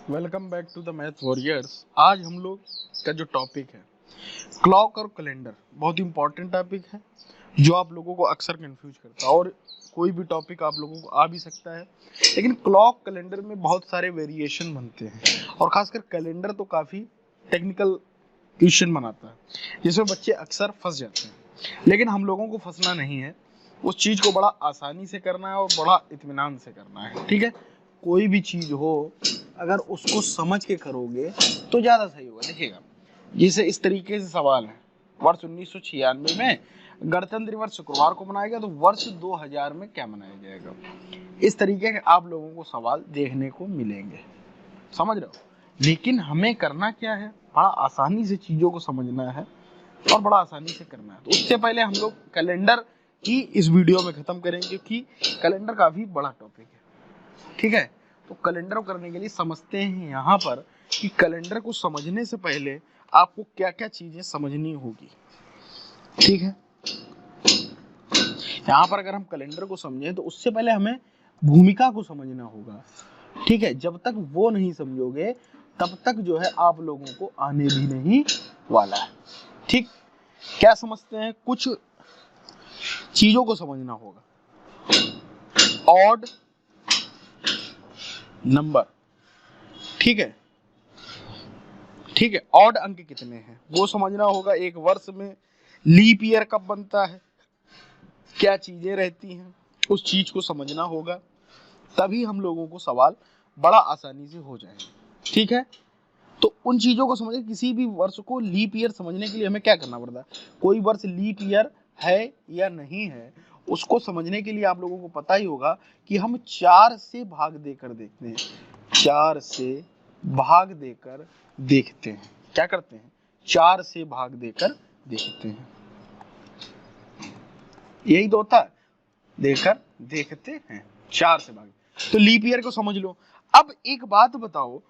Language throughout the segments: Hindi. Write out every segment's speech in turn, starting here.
Welcome back to the Math Warriors. आज हम लोग का जो टॉपिक है क्लॉक और कैलेंडर, बहुत इंपॉर्टेंट टॉपिक है जो आप लोगों को अक्सर कंफ्यूज करता है। और कोई भी टॉपिक आप लोगों को आ भी सकता है, लेकिन क्लॉक कैलेंडर में बहुत सारे वेरिएशन बनते हैं और खासकर कैलेंडर तो काफ़ी टेक्निकल क्वेश्चन बनाता है जिसमें बच्चे अक्सर फंस जाते हैं। लेकिन हम लोगों को फंसना नहीं है, उस चीज़ को बड़ा आसानी से करना है और बड़ा इत्मीनान से करना है। ठीक है, कोई भी चीज़ हो अगर उसको समझ के करोगे तो ज़्यादा सही होगा। देखिएगा, जैसे इस तरीके से सवाल है, वर्ष 1996 में गणतंत्र दिवस शुक्रवार को मनाया गया, तो वर्ष 2000 में क्या मनाया जाएगा। इस तरीके के आप लोगों को सवाल देखने को मिलेंगे, समझ रहे हो। लेकिन हमें करना क्या है, बड़ा आसानी से चीज़ों को समझना है और बड़ा आसानी से करना है। तो उससे पहले हम लोग कैलेंडर की इस वीडियो में ख़त्म करेंगे कि कैलेंडर काफ़ी बड़ा टॉपिक है। ठीक है, तो कैलेंडर को करने के लिए समझते हैं यहाँ पर कि कैलेंडर को समझने से पहले आपको क्या क्या चीजें समझनी होगी। ठीक है, यहाँ पर अगर हम कैलेंडर को समझें तो उससे पहले हमें भूमिका को समझना होगा। ठीक है, जब तक वो नहीं समझोगे तब तक जो है आप लोगों को आने भी नहीं वाला है। ठीक, क्या समझते हैं, कुछ चीजों को समझना होगा। ऑड नंबर, ठीक है, ठीक है, ऑड अंक कितने हैं वो समझना होगा। एक वर्ष में लीप ईयर कब बनता है, क्या चीजें रहती हैं, उस चीज को समझना होगा, तभी हम लोगों को सवाल बड़ा आसानी से हो जाएगा। ठीक है, तो उन चीजों को समझे। किसी भी वर्ष को लीप ईयर समझने के लिए हमें क्या करना पड़ता है, कोई वर्ष लीप ईयर है या नहीं है उसको समझने के लिए आप लोगों को पता ही होगा कि हम 4 से भाग देकर देखते हैं। 4 से भाग देकर देखते हैं, क्या करते हैं, 4 से भाग देकर देखते हैं, यही तो होता है, देकर देखते हैं, 4 से भाग। तो लीप ईयर को समझ लो। अब एक बात बताओ,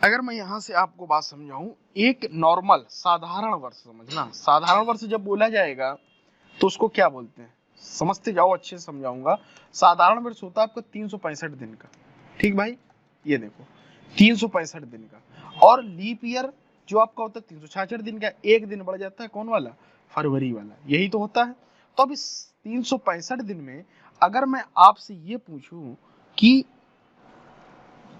अगर मैं यहां से आपको बात समझाऊं, एक नॉर्मल साधारण वर्ष समझना। साधारण वर्ष जब बोला जाएगा तो उसको क्या बोलते हैं, समझते जाओ, अच्छे से समझाऊंगा। साधारण वर्ष होता है आपका 365 दिन का। ठीक भाई, ये देखो 365 दिन का। और लीप ईयर जो आपका होता है 366 दिन का, एक दिन बढ़ जाता है, कौन वाला, फरवरी वाला, यही तो होता है। तो अब इस 365 दिन में अगर मैं आपसे ये पूछूं कि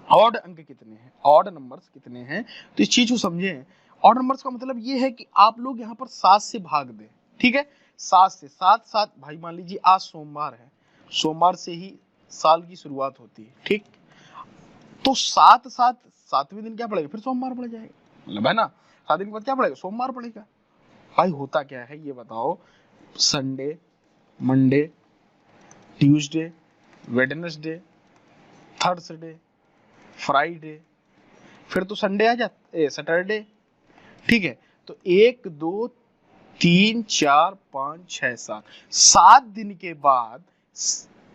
ऑड अंक कितने हैं, ऑड नंबर्स कितने हैं, तो इस चीज को समझें। ऑड नंबर्स का मतलब ये है कि आप लोग यहाँ पर 7 से भाग दें। ठीक है, 7 से, 7 7 भाई, मान लीजिए आज सोमवार है, सोमवार से ही साल की शुरुआत होती है। ठीक, तो 7 7 7वें दिन क्या पड़ेगा, फिर सोमवार पड़ जाएगा, मतलब है ना, 7 दिन के बाद क्या पड़ेगा, सोमवार पड़ेगा। भाई होता क्या है ये बताओ, Sunday, Monday, Tuesday, Wednesday, Thursday, Friday, फिर तो संडे आ जाता, सैटरडे। ठीक है, तो 1 2 3 4 5 6 7 7 दिन के बाद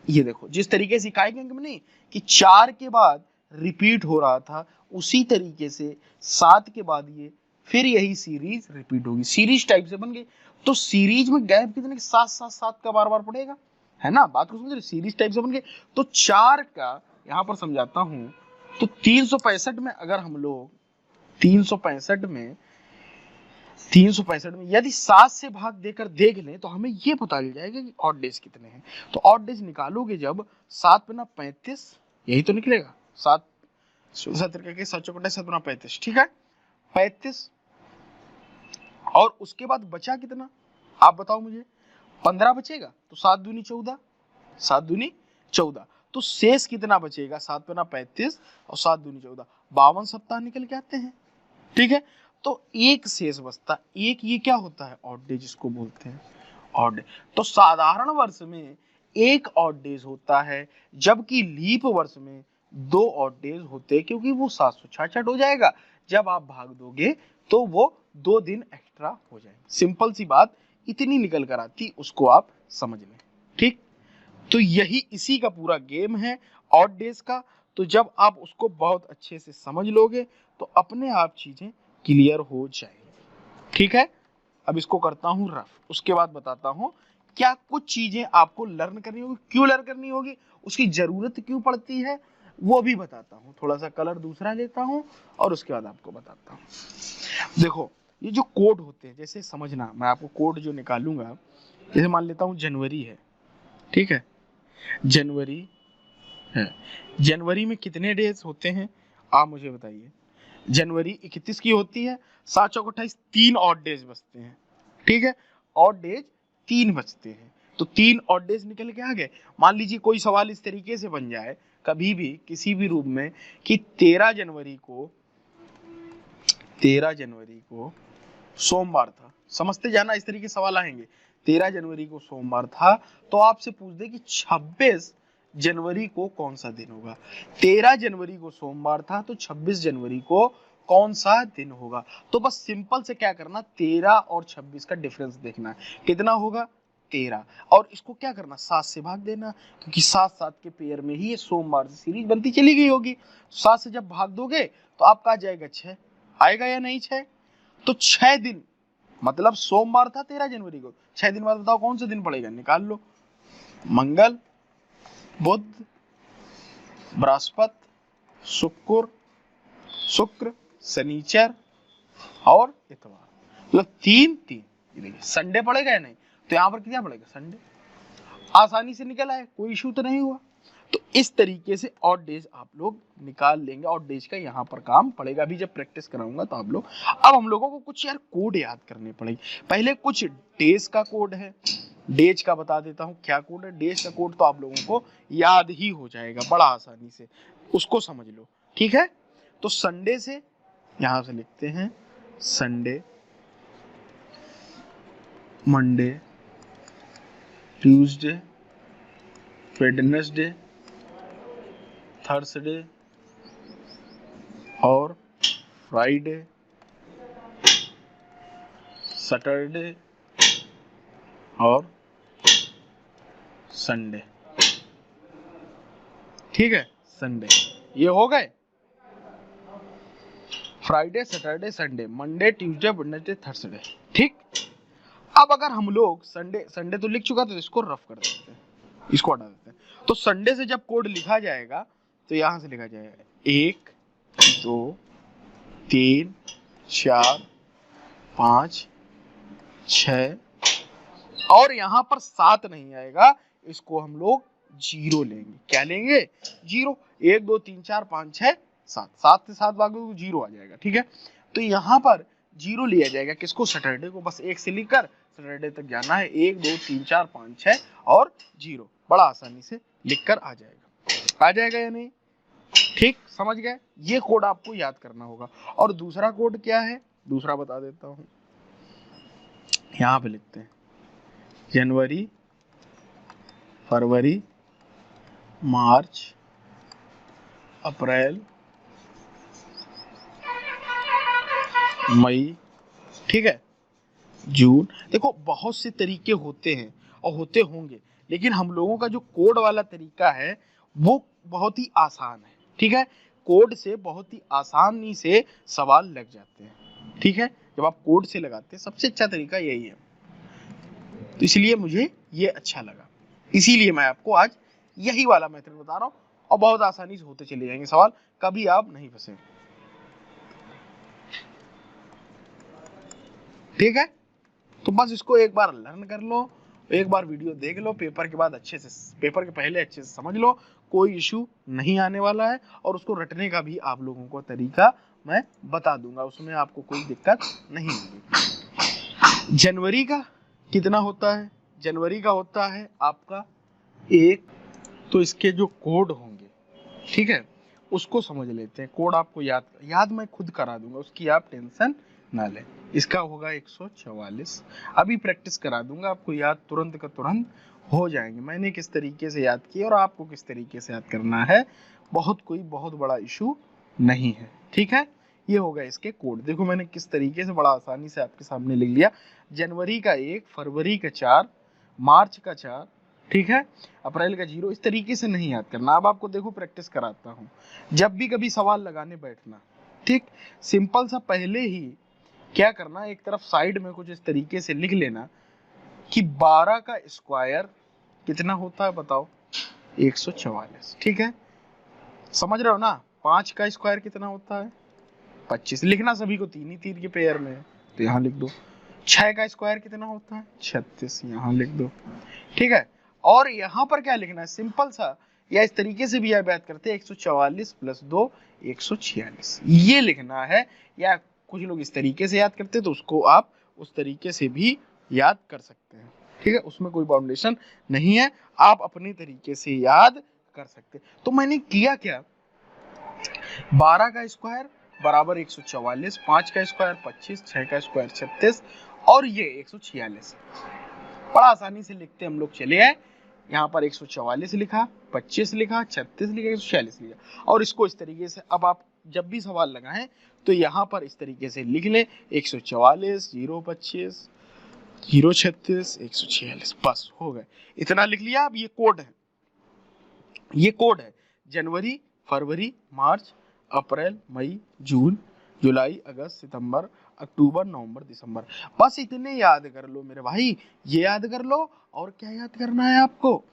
ये देखो, जिस तरीके से इकाई के अंक में नहीं कि 4 के बाद रिपीट हो रहा था, उसी तरीके से 7 के बाद ये फिर यही सीरीज रिपीट होगी, सीरीज टाइप से बन गई। तो सीरीज में गैप कितने, 7 7 7 का बार बार पड़ेगा, है ना, बात को समझ रहे, सीरीज टाइप से बन गई। तो 4 का यहां पर समझाता हूं, तो 365 में अगर हम लोग 365 में यदि 7 से भाग देकर देख लें तो हमें यह पता चल जाएगा कि ऑड डेज कितने हैं। तो ऑड डेज निकालोगे जब 7 पे ना 35, यही तो निकलेगा, 7 7 के 7 चौकटे 7 गुना 35, ठीक है, 35। और उसके बाद बचा कितना, आप बताओ मुझे, 15 बचेगा, तो 7 दूनी 14, 7 दूनी 14, तो शेष कितना बचेगा, 7 पे ना 35 और 7 दूनी 14, 52 सप्ताह निकल के आते हैं। ठीक है, तो एक शेष बचता, एक ये क्या होता है, ऑड डे जिसको बोलते हैं, ऑड डे। तो साधारण वर्ष में एक ऑड डेज होता है, जबकि लीप वर्ष में 2 ऑड डेज होते हैं, क्योंकि वो 766 हो जाएगा, जब आप भाग दोगे तो वो 2 दिन एक्स्ट्रा हो जाएंगे। सिंपल सी बात इतनी निकल कर आती, उसको आप समझ लें। ठीक, तो यही इसी का पूरा गेम है ऑड डेज का। तो जब आप उसको बहुत अच्छे से समझ लोगे तो अपने आप चीजें क्लियर हो जाएगी। ठीक है, अब इसको करता हूं रफ, उसके बाद बताता हूं क्या कुछ चीजें आपको लर्न करनी होगी, क्यों लर्न करनी होगी, उसकी जरूरत क्यों पड़ती है, वो भी बताता हूँ, थोड़ा सा कलर दूसरा लेता हूँ और उसके बाद आपको बताता हूँ। देखो ये जो कोड होते हैं, जैसे समझना, मैं आपको कोड जो निकालूंगा, जैसे मान लेता हूँ जनवरी है, ठीक है, जनवरी है, जनवरी में कितने डेज होते हैं आप मुझे बताइए। जनवरी 31 की होती है, 7 चौक 28, 3 ऑड डेज बचते हैं, ठीक है, ऑड डेज 3 बचते हैं, तो 3 ऑड डेज निकल के आ गए। मान लीजिए कोई सवाल इस तरीके से बन जाए कभी भी किसी भी रूप में कि 13 जनवरी को सोमवार था, समझते जाना इस तरीके सवाल आएंगे, 13 जनवरी को सोमवार था, तो आपसे पूछ दे कि 26 जनवरी को कौन सा दिन होगा। 13 जनवरी को सोमवार था तो 26 जनवरी को कौन सा दिन होगा। तो बस सिंपल से क्या करना, 13 और 26 का डिफरेंस देखना है, कितना होगा 13, और इसको क्या करना 7 से भाग देना, क्योंकि 7 7 के पेयर में ही ये सोमवार से सीरीज बनती चली गई होगी। 7 से जब भाग दोगे तो आपका आ जाएगा 6, आएगा या नहीं 6, तो 6 दिन, मतलब सोमवार था 13 जनवरी को, 6 दिन बाद बताओ कौन सा दिन पड़ेगा, निकाल लो। मंगल, बुध, बृहस्पति, शुक्र, शनिचर और इतवार, मतलब 3 3। देखिए संडे पड़ेगा या नहीं, तो यहाँ पर क्या पड़ेगा संडे, आसानी से निकल आए, कोई इशू तो नहीं हुआ। तो इस तरीके से ऑड डेज आप लोग निकाल लेंगे, ऑड डेज का यहाँ पर काम पड़ेगा, अभी जब प्रैक्टिस कराऊंगा तो आप लोग। अब हम लोगों को कुछ यार कोड याद करने पड़ेंगे, पहले कुछ डेज का कोड है, डेज का बता देता हूँ क्या कोड है। डेज का कोड तो आप लोगों को याद ही हो जाएगा बड़ा आसानी से, उसको समझ लो, ठीक है। तो संडे से यहां से लिखते हैं Sunday, Monday, Tuesday, Wednesday, Thursday और फ्राइडे, सैटरडे और संडे, ठीक है। संडे ये हो गए, Friday, Saturday, Sunday, Monday, Tuesday, Wednesday, Thursday, ठीक। अब अगर हम लोग संडे तो लिख चुका, तो इसको रफ कर देते हैं, इसको हटा देते हैं। तो संडे से जब कोड लिखा जाएगा तो यहां से लिखा जाएगा 1 2 3 4 5 6, और यहां पर 7 नहीं आएगा, इसको हम लोग 0 लेंगे। क्या लेंगे 0, 1 2 3 4 5 6 7, 7 से 7 भागोगे तो 0 आ जाएगा, ठीक है। तो यहाँ पर 0 लिया जाएगा, किसको, सैटरडे को, बस 1 से लिखकर सैटरडे तक जाना है, 1 2 3 4 5 6 और 0, बड़ा आसानी से लिखकर आ जाएगा या नहीं, ठीक, समझ गए। ये कोड आपको याद करना होगा। और दूसरा कोड क्या है, दूसरा बता देता हूं, यहां पे लिखते हैं जनवरी, फरवरी, मार्च, अप्रैल, मई, ठीक है, जून। देखो बहुत से तरीके होते हैं और होते होंगे, लेकिन हम लोगों का जो कोड वाला तरीका है वो बहुत ही आसान है, ठीक है। कोड से बहुत ही आसानी से सवाल लग जाते हैं, ठीक है। जब आप कोड से लगाते हैं सबसे अच्छा तरीका यही है, तो इसलिए मुझे ये अच्छा लगा, इसीलिए मैं आपको आज यही वाला मेथड बता रहा हूँ, और बहुत आसानी से होते चले जाएंगे सवाल, कभी आप नहीं फंसे, ठीक है। तो बस इसको एक बार लर्न कर लो, एक बार वीडियो देख लो, पेपर के बाद अच्छे से, पेपर के पहले अच्छे से समझ लो, कोई इशू नहीं आने वाला है, और उसको रटने का भी आप लोगों को तरीका मैं बता दूंगा, उसमें आपको कोई दिक्कत नहीं होगी। जनवरी का कितना होता है, जनवरी का होता है आपका 1, तो इसके जो कोड होंगे, ठीक है, उसको समझ लेते हैं। कोड आपको याद मैं खुद करा दूंगा, उसकी आप टेंशन ना लें। इसका होगा 144, अभी प्रैक्टिस करा दूंगा आपको, याद तुरंत का तुरंत हो जाएंगे, मैंने किस तरीके से याद किया और आपको किस तरीके से याद करना है, बहुत बड़ा इशू नहीं है, ठीक है। ये होगा इसके कोड, देखो मैंने किस तरीके से बड़ा आसानी से आपके सामने लिख लिया। जनवरी का 1, फरवरी का 4, मार्च का 4, ठीक है, अप्रैल का 0, इस तरीके से नहीं याद करना। अब आपको देखो प्रैक्टिस कराता हूं, जब भी कभी सवाल लगाने बैठना, ठीक, सिंपल सा पहले ही क्या करना, एक तरफ साइड में कुछ इस तरीके से लिख लेना कि 12 का स्क्वायर कितना होता है बताओ, 144, ठीक है। समझ रहे हो ना? 5 का स्क्वायर कितना होता है? 25। लिखना सभी को 3 ही 3 के पेयर में है, तो यहाँ लिख दो। 6 का स्क्वायर कितना होता है? 36, यहाँ लिख दो। ठीक है, और यहाँ पर क्या लिखना है? सिंपल सा, या इस तरीके से भी आप याद करते हैं, 144 प्लस 2 146, ये लिखना है। या कुछ लोग इस तरीके से याद करते हैं, तो उसको आप उस तरीके से भी याद कर सकते हैं। ठीक है, उसमें कोई बाउंडेशन नहीं है, आप अपने तरीके से याद कर सकते हैं। तो मैंने किया क्या, 12 का स्क्वायर बराबर 144, 5 का स्क्वायर 25, 6 का स्क्वायर 36 और ये 146। बड़ा आसानी से लिखते हम लोग चले आए। यहाँ पर 144 लिखा, 25 लिखा, 36 लिखा, 146 लिखा, और इसको इस तरीके से अब आप जब भी सवाल लगाएं तो यहाँ पर इस तरीके से लिख लें, 144 025 036 146, बस हो गए। इतना लिख लिया। अब ये कोड है, ये कोड है जनवरी, फरवरी, मार्च, अप्रैल, मई, जून, जुलाई, अगस्त, सितंबर, अक्टूबर, नवंबर, दिसंबर। बस इतने याद कर लो मेरे भाई, ये याद कर लो। और क्या याद करना है आपको?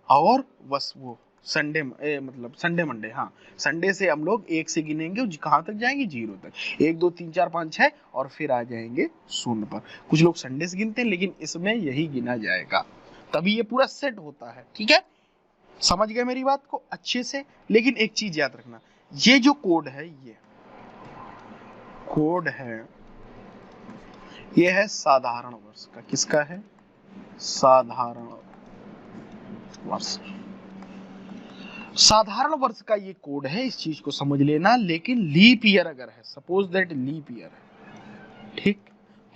और बस वो संडे, मतलब संडे मंडे, हाँ संडे से हम लोग 1 से गिनेंगे, कहाँ तक जाएंगे? 0 तक। 1 2 3 4 5 6 और फिर आ जाएंगे 0 पर। कुछ लोग संडे से गिनते हैं, लेकिन इसमें यही गिना जाएगा, तभी ये पूरा सेट होता है। ठीक है, समझ गए मेरी बात को अच्छे से? लेकिन एक चीज याद रखना, ये जो कोड है, ये कोड है, ये है साधारण वर्ष का। किसका है? साधारण वर्ष। साधारण वर्ष का ये कोड है, इस चीज को समझ लेना। लेकिन लीप ईयर अगर है, सपोज दैट लीप ईयर है, ठीक,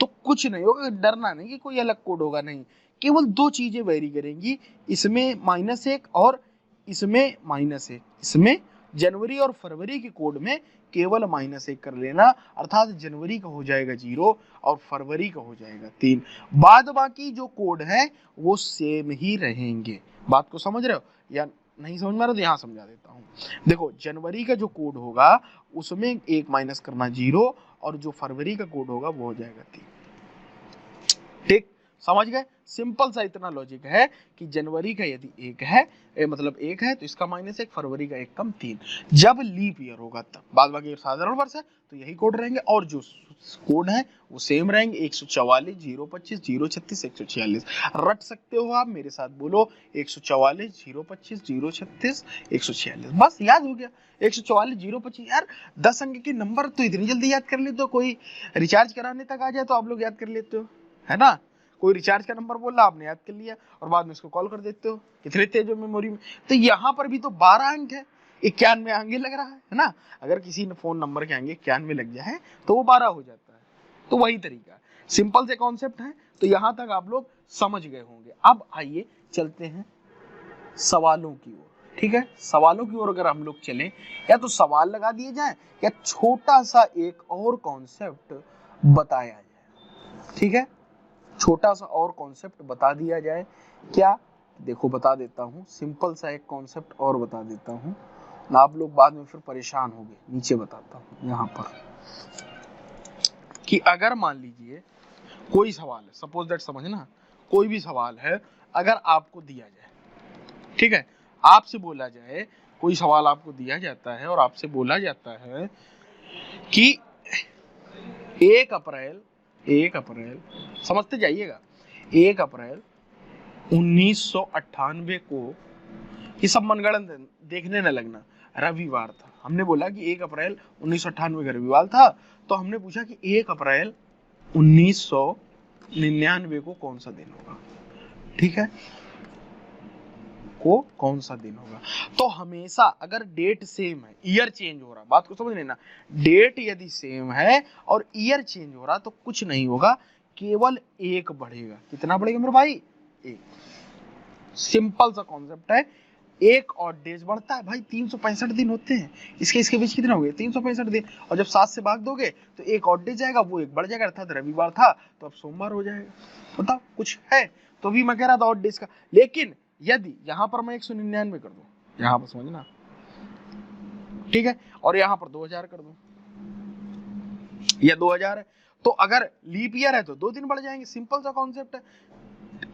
तो कुछ नहीं होगा, डरना नहीं कि कोई अलग कोड होगा, नहीं। केवल 2 चीजें वेरी करेंगी, इसमें -1 और इसमें -1। इसमें जनवरी और फरवरी के कोड में केवल -1 कर लेना, अर्थात जनवरी का हो जाएगा 0 और फरवरी का हो जाएगा 3। बाद बाकी जो कोड है वो सेम ही रहेंगे। बात को समझ रहे हो या नहीं समझ में आ रहा? तो यहाँ समझा देता हूँ। देखो, जनवरी का जो कोड होगा उसमें 1 माइनस करना 0, और जो फरवरी का कोड होगा वो हो जाएगा 3। ठीक, समझ गए? सिंपल सा इतना लॉजिक है कि जनवरी का यदि 1 है, मतलब 1 है, तो इसका -1, फरवरी का 1 कम 3। जब लीप ईयर होगा तब। बाद बाकी साधारण वर्ष है तो यही कोड रहेंगे, और जो कोड है वो सेम रहेंगे, 144 025 036 146। रट सकते हो आप, मेरे साथ बोलो, 144 025 036 146। बस याद हो गया। 144 025, यार 10 अंक के नंबर तो इतनी जल्दी याद कर लेते हो, कोई रिचार्ज कराने तक आ जाए तो आप लोग याद कर लेते हो, है ना? कोई रिचार्ज का नंबर बोला, आपने याद कर लिया और बाद में इसको कॉल कर देते हो, कितने तेज हो मेमोरी में। तो यहाँ पर भी तो 12 अंक है, 91 आगे लग रहा है ना? अगर किसी ने फोन नंबर के आगे 91 लग जाए तो वो 12 हो जाता है। तो वही तरीका, सिंपल से कॉन्सेप्ट है। तो यहाँ तक आप लोग समझ गए होंगे। अब आइए चलते हैं सवालों की ओर। ठीक है, सवालों की ओर अगर हम लोग चलें, या तो सवाल लगा दिए जाए या छोटा सा एक और कॉन्सेप्ट बताया जाए। ठीक है, छोटा सा और कॉन्सेप्ट बता दिया जाए। क्या? देखो बता देता हूँ, सिंपल सा एक कॉन्सेप्ट और बता देता हूँ ना, आप लोग बाद में फिर परेशान होंगे। नीचे बताता हूँ यहाँ पर, कि अगर मान लीजिए कोई सवाल है, सपोज दैट, समझना, कोई भी सवाल है अगर आपको दिया जाए, ठीक है, आपसे बोला जाए, कोई सवाल आपको दिया जाता है और आपसे बोला जाता है कि 1 अप्रैल, समझते जाइएगा, 1 अप्रैल 1998 को, ये सब मनगढ़ंत देखने न लगना, रविवार था। हमने बोला कि 1 अप्रैल 1998 का रविवार था, तो हमने पूछा कि 1 अप्रैल 1999 को कौन सा दिन होगा। ठीक है, को कौन सा दिन होगा। तो हमेशा अगर डेट सेम है, ईयर चेंज हो रहा, बात को समझ लेना, डेट यदि सेम है और ईयर चेंज हो रहा तो कुछ नहीं होगा, केवल 1 बढ़ेगा। कितना बढ़ेगा मेरे भाई? 1। सिंपल सा कॉन्सेप्ट है। 1 और डेज बढ़ता है भाई, 365 दिन होते हैं, इसके बीच कितना हो गया? 365 दिन। और जब 7 से भाग दोगे तो 1 और डेज जाएगा, वो 1 बढ़ जाएगा, अर्थात रविवार था तो अब सोमवार हो जाएगा। बताओ कुछ है? तो भी मैं कह रहा था और डेज का। लेकिन यदि यहाँ पर मैं 199 कर दूं, यहाँ पर समझना, ठीक है, और यहाँ पर 2000 कर दूं, या 2000 है, तो अगर लीप ईयर है तो 2 दिन बढ़ जाएंगे। सिंपल सा कॉन्सेप्ट है,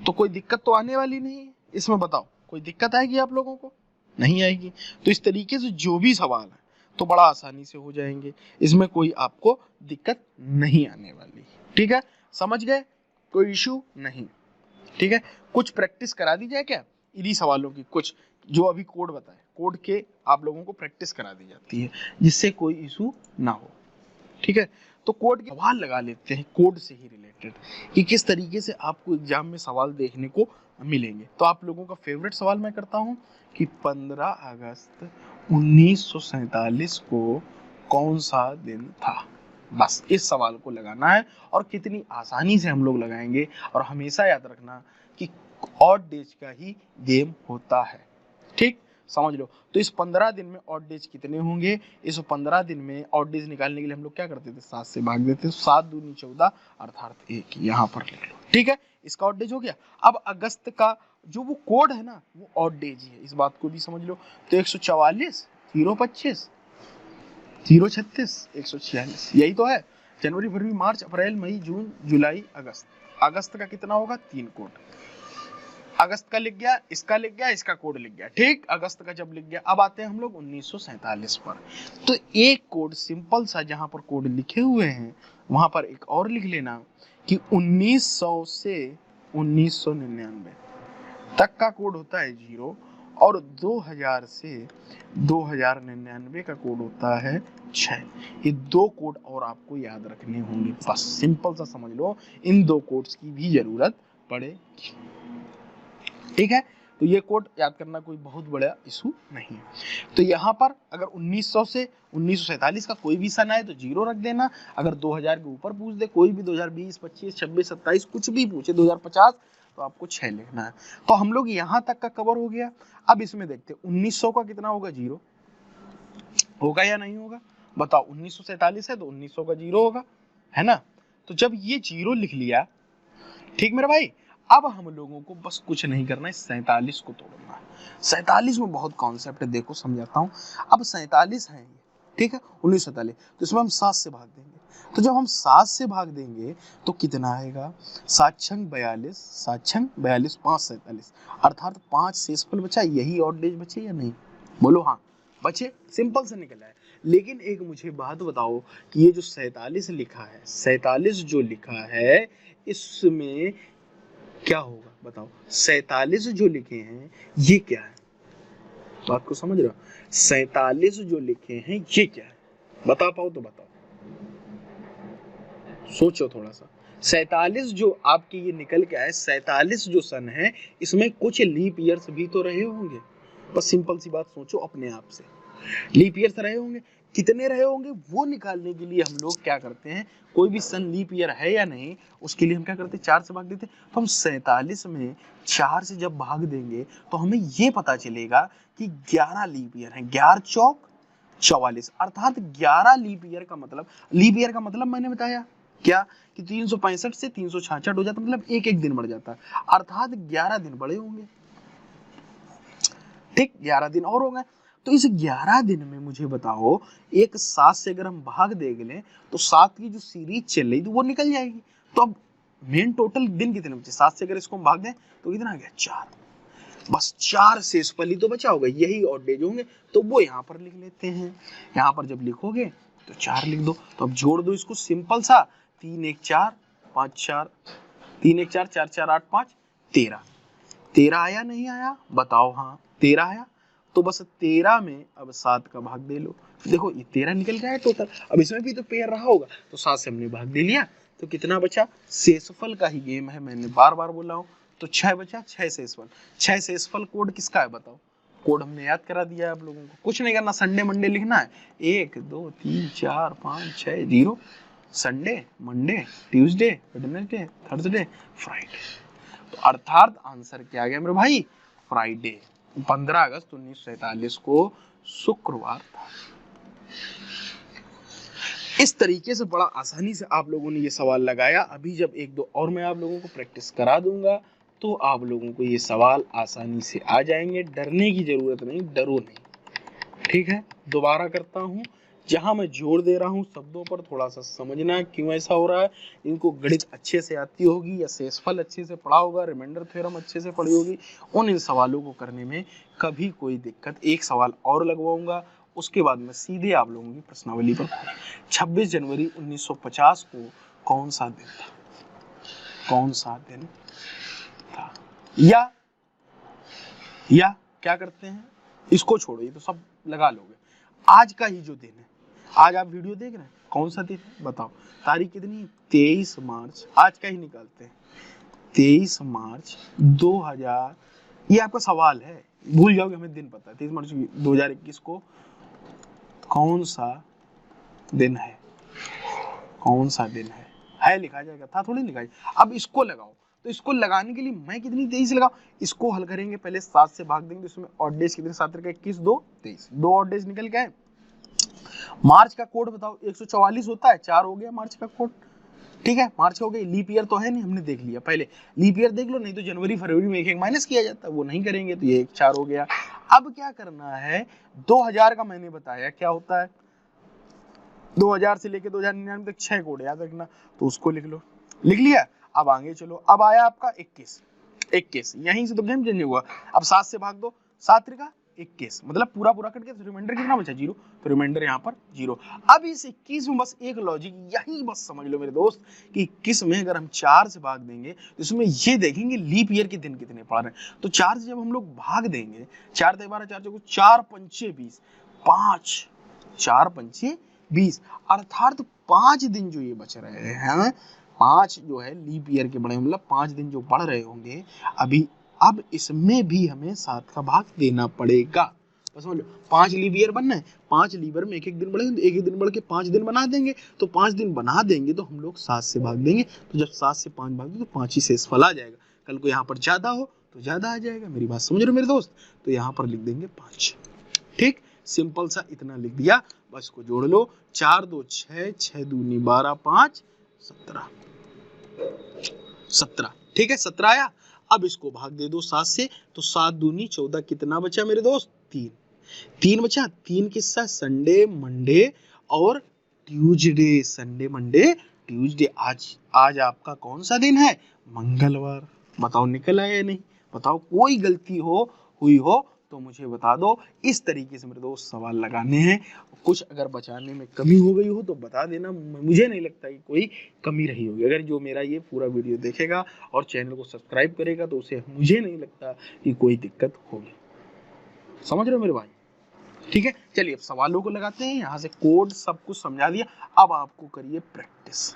तो कोई दिक्कत तो आने वाली नहीं है इसमें। बताओ कोई दिक्कत आएगी आप लोगों को? नहीं आएगी। तो इस तरीके से जो भी सवाल है तो बड़ा आसानी से हो जाएंगे, इसमें कोई आपको दिक्कत नहीं आने वाली। ठीक है, समझ गए, कोई इशू नहीं। ठीक है, कुछ प्रैक्टिस करा दी जाए क्या इन्हीं सवालों की, कुछ जो अभी कोड बताए, कोड के आप लोगों को प्रैक्टिस करा दी जाती है जिससे कोई इशू ना हो। ठीक है, तो कोड के सवाल लगा लेते हैं कोड से ही रिलेटेड कि किस तरीके से आपको एग्जाम में सवाल देखने को मिलेंगे। तो आप लोगों का फेवरेट सवाल मैं करता हूं कि 15 अगस्त 1947 को कौन सा दिन था। बस इस सवाल को लगाना है और कितनी आसानी से हम लोग लगाएंगे। और हमेशा याद रखना कि ऑड डेज का ही गेम होता है। ठीक, समझ लो। तो इस 15 दिन में ऑड डेज कितने होंगे, इस 15 दिन में ऑड डेज निकालने के लिए हम लोग क्या करते थे, 7 से भाग देते, 7 दूनी 14 अर्थात 1, यहाँ पर लिख लो। ठीक है, इसका ऑड डेज हो गया। अब अगस्त का जो वो कोड है ना वो ऑड डेज ही है, इस बात को भी समझ लो। तो 144 025 036 146 यही तो है। जनवरी फरवरी मार्च अप्रैल मई जून जुलाई अगस्त, अगस्त का कितना होगा 3 कोड। अगस्त का लिख गया, इसका लिख गया, इसका कोड लिख गया। ठीक, अगस्त का जब लिख गया, अब आते हैं हम लोग 1947 पर। तो एक कोड सिंपल सा जहां पर कोड लिखे हुए हैं वहां पर एक और लिख लेना कि 1900 से 1999 तक का कोड होता है 0 और 2000 से 2099 का कोड होता है 6। ये 2 कोड और आपको याद रखने होंगे, बस सिंपल सा समझ लो, इन 2 कोड्स की भी जरूरत पड़ेगी। ठीक है, तो ये कोड याद करना कोई बहुत बड़ा इशू नहीं है। तो यहाँ पर अगर 1900 से 1947 का कोई भी सन आए तो 0 रख देना। अगर 2000 के ऊपर पूछ दे कोई भी, 2020 25 26 27 कुछ भी पूछे, 2050, तो आपको 6 लिखना है। तो हम लोग यहाँ तक का कवर हो गया। अब इसमें देखते हैं 1900 का कितना होगा, 0 होगा या नहीं होगा, बताओ। 1947 है तो 1900 का 0 होगा, है ना। तो जब ये 0 लिख लिया, ठीक मेरे भाई, अब हम लोगों को बस कुछ नहीं करना है, 47 को तोड़ना है। 47 में बहुत कॉन्सेप्ट है, देखो समझाता हूँ। अब 47 है ये, ठीक है, 1947, तो इसमें हम 7 से भाग देंगे। तो जब हम 7 से भाग देंगे तो कितना आएगा, 7 छंग 42, 7 छंग 42, 5 47, अर्थात 5 शेषफल बचा। यही ऑड डेज बचे या नहीं, बोलो हाँ बचे, सिंपल से निकला है। लेकिन एक मुझे बात बताओ कि ये जो 47 लिखा है, 47 जो लिखा है इसमें क्या होगा, बताओ। 47 जो लिखे हैं ये क्या है, बात को समझ रहे हो। 47 जो लिखे हैं ये क्या है, बता पाओ तो बताओ, सोचो थोड़ा सा। 47 जो आपके ये निकल के आए, 47 जो सन है इसमें कुछ लीप ईयर्स भी तो रहे होंगे। बस सिंपल सी बात सोचो अपने आप से, लीप ईयर्स रहे होंगे, कितने रहे होंगे वो निकालने के लिए हम लोग क्या करते हैं, कोई भी सन लीप ईयर है या नहीं उसके लिए हम क्या करते हैं, 4 से भाग देते हैं। तो हम 47 में 4 से जब भाग देंगे तो हमें ये पता चलेगा कि 11 लीप ईयर है, 11 चौक 44, अर्थात 11 लीप ईयर का मतलब, लीप ईयर का मतलब मैंने बताया क्या कि 365 से 366 हो जाता, मतलब एक एक दिन बढ़ जाता, अर्थात 11 दिन बड़े होंगे। ठीक, 11 दिन और हो गए। तो इस 11 दिन में मुझे बताओ, एक 7 से अगर हम भाग देंगे लें तो 7 की जो सीरीज चल रही थी वो निकल जाएगी। तो अब मेन टोटल दिन कितने बचे, 7 से अगर इसको हम भाग दें तो कितना आ गया, 4। बस 4 शेषफल ही तो बचा होगा, यही ऑड डेज होंगे, तो वो यहाँ पर लिख लेते हैं। यहाँ पर जब लिखोगे तो 4 लिख दो। तो अब जोड़ दो इसको, सिंपल सा, 3 1 4 5 4, 3 1 4 4 4 8 5 13, 13 आया नहीं आया, बताओ। हाँ 13 आया। तो बस 13 में अब 7 का भाग दे लो, देखो ये 13 निकल गया है टोटल। अब इसमें भी तो पेयर रहा होगा, तो 7 से हमने भाग दे लिया, तो कितना बचा, शेषफल का ही गेम है, मैंने बार बार बोला हूँ। तो 6 बचा, 6 शेषफल। 6 शेषफल कोड किसका है बताओ, कोड हमने याद करा दिया है आप लोगों को, कुछ नहीं करना, संडे मंडे लिखना है, 1 2 3 4 5 6 0, Sunday Monday Tuesday Wednesday Thursday Friday. तो अर्थात आंसर क्या आ गया मेरे भाई, फ्राइडे। 15 अगस्त 1947 को शुक्रवार था। इस तरीके से बड़ा आसानी से आप लोगों ने ये सवाल लगाया। अभी जब 1-2 और मैं आप लोगों को प्रैक्टिस करा दूंगा तो आप लोगों को ये सवाल आसानी से आ जाएंगे, डरने की जरूरत नहीं, डरो नहीं। ठीक है, दोबारा करता हूं जहां मैं जोर दे रहा हूं शब्दों पर, थोड़ा सा समझना क्यों ऐसा हो रहा है। इनको गणित अच्छे से आती होगी या शेषफल अच्छे से पढ़ा होगा, रिमाइंडर थ्योरम अच्छे से पढ़ी होगी, उन इन सवालों को करने में कभी कोई दिक्कत। एक सवाल और लगवाऊंगा, उसके बाद मैं सीधे आप लोगों की प्रश्नावली पर। 26 जनवरी 1950 को कौन सा दिन था? कौन सा दिन था? या क्या करते हैं, इसको छोड़ो, ये तो सब लगा लोगे। आज का ही जो दिन है, आज आप वीडियो देख रहे हैं, कौन सा दिन है बताओ? तारीख कितनी? 23 मार्च। आज का ही निकालते हैं, 23 मार्च 2000। ये आपका सवाल है, भूल जाओगे, हमें दिन पता है। 23 मार्च 2021 को कौन सा दिन है? कौन सा दिन है लिखा जाएगा, था थोड़ी लिखा जाएगा। अब इसको लगाओ, तो इसको लगाने के लिए मैं कितनी तेजी से लगाऊं? इसको हल करेंगे, पहले 7 से भाग देंगे, इसमें ऑड डेज कितने? 7 का 21, 2 23, 2 ऑड डेज निकल गए। मार्च का कोड बताओ, 144 होता है, 4 हो गया मार्च का कोड। ठीक है, मार्च हो गई। लीप ईयर तो है नहीं, हमने देख लिया। पहले लीप ईयर देख लो, नहीं तो जनवरी फरवरी में एक माइनस किया जाता है, वो नहीं करेंगे, तो ये 4 हो गया। अब क्या करना है, 2000 का मैंने बताया क्या होता है, 2000 से लेके 2099 तक 6 कोड याद रखना, तो उसको लिख लो। लिख लिया? अब आगे चलो, अब आया आपका 21, यहीं से तो गेम चेंज हुआ। अब 7 से भाग दो, 7 का 21, मतलब पूरा कट के, तो रिमाइंडर कितना बचा? 0, तो रिमाइंडर यहाँ पर 0। अब इस 21 में बस एक लॉजिक, यही बस समझ लो मेरे दोस्त, कि 21 में अगर हम 4 से भाग देंगे, तो इसमें ये देखेंगे लीप ईयर के दिन कितने पड़ रहे हैं। तो 4 से जब हम लोग भाग देंगे, 4 × 12 4 × 4 5 20, 5 4 5 20, अर्थात 5 दिन जो ये बच रहे हैं, 5 जो है लीप ईयर के बड़े, मतलब 5 दिन जो बढ़ रहे होंगे अभी, अब इसमें भी हमें 7 का भाग देना पड़ेगा। बस समझ लो, 5 लीप ईयर बनना है, 5 लीवर में एक दिन बढ़ेंगे, एक दिन बढ़ के 5 दिन बना देंगे। तो 5 दिन बना देंगे तो हम लोग 7 से भाग देंगे, तो जब 7 से 5 भाग दो तो 5 ही शेषफल आ जाएगा। कल को यहाँ पर ज्यादा हो तो ज्यादा आ जाएगा। मेरी बात समझ रहे हो मेरे दोस्त? तो यहाँ पर लिख देंगे 5। ठीक, सिंपल सा इतना लिख दिया, बस को जोड़ लो। 4 2 6, 6 दूनी 12, 5 17। ठीक है, 17 आया। अब इसको भाग दे दो 7 से, तो 7 दूनी 14, कितना बचा मेरे दोस्त? 3 बचा। 3 किस्सा संडे, मंडे और ट्यूसडे। Sunday, Monday, Tuesday. आज आपका कौन सा दिन है? मंगलवार। बताओ निकल आया या नहीं? बताओ, कोई गलती हुई हो तो मुझे बता दो। इस तरीके से मेरे दोस्त सवाल लगाने हैं। कुछ अगर बचाने में कमी हो गई हो तो बता देना, मुझे नहीं लगता कि कोई कमी रही होगी। अगर जो मेरा ये पूरा वीडियो देखेगा और चैनल को सब्सक्राइब करेगा तो उसे मुझे नहीं लगता कि कोई दिक्कत होगी। समझ रहे हो मेरे भाई? ठीक है, चलिए अब सवालों को लगाते हैं। यहाँ से कोड सब कुछ समझा दिया, अब आपको करिए प्रैक्टिस।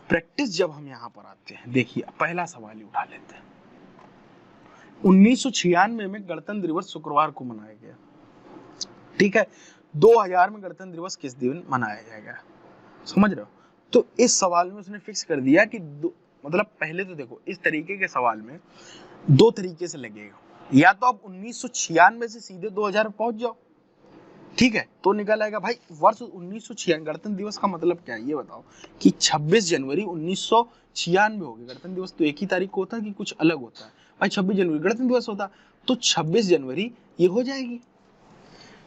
प्रैक्टिस जब हम यहाँ पर आते हैं, देखिए पहला सवाल ही उठा लेते हैं। 1996 में गणतंत्र दिवस शुक्रवार को मनाया गया। ठीक है, 2000 में गणतंत्र दिवस किस दिन मनाया जाएगा? समझ रहे हो? तो इस सवाल में उसने फिक्स कर दिया कि मतलब पहले तो देखो, इस तरीके के सवाल में 2 तरीके से लगेगा। या तो आप 1996 से सीधे 2000 पहुंच जाओ, ठीक है, तो निकल आएगा भाई वर्ष 1996। गणतंत्र दिवस का मतलब क्या है ये बताओ? कि 26 जनवरी 1996 हो गया। गणतंत्र दिवस तो एक ही तारीख को होता है कि कुछ अलग होता है? भाई 26 जनवरी गणतंत्र दिवस होता, तो 26 जनवरी ये हो जाएगी।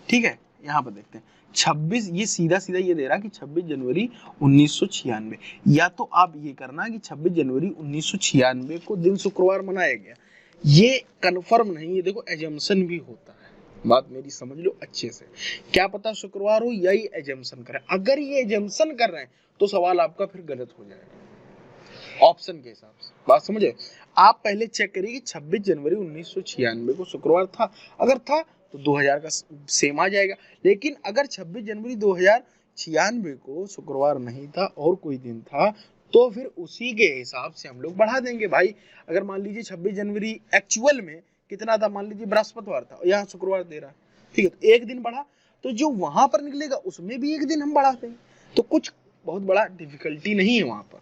ठीक है, यहाँ पर देखते हैं 26, ये सीधा ये दे रहा कि 26 जनवरी 1996। या तो आप ये करना कि 26 जनवरी 1996 को दिन शुक्रवार मनाया गया। ये कंफर्म नहीं है, देखो एजम्पशन भी होता है। बात मेरी समझ लो अच्छे से, क्या पता शुक्रवार हो, यही एजम्पशन करें। अगर ये एजम्पशन कर रहे हैं तो सवाल आपका फिर गलत हो जाएगा ऑप्शन के हिसाब से। बात समझे? आप पहले चेक करिए कि 26 जनवरी 1996 को शुक्रवार था। अगर था तो 2000 का सेम आ जाएगा। लेकिन अगर 26 जनवरी 2096 को शुक्रवार नहीं था और कोई दिन था, तो फिर उसी के हिसाब से हम लोग बढ़ा देंगे भाई। अगर मान लीजिए 26 जनवरी एक्चुअल में कितना था, मान लीजिए बृहस्पतिवार था, यहाँ शुक्रवार दे रहा है, ठीक है, तो एक दिन बढ़ा, तो जो वहां पर निकलेगा उसमें भी एक दिन हम बढ़ा देंगे। तो कुछ बहुत बड़ा डिफिकल्टी नहीं है वहां पर,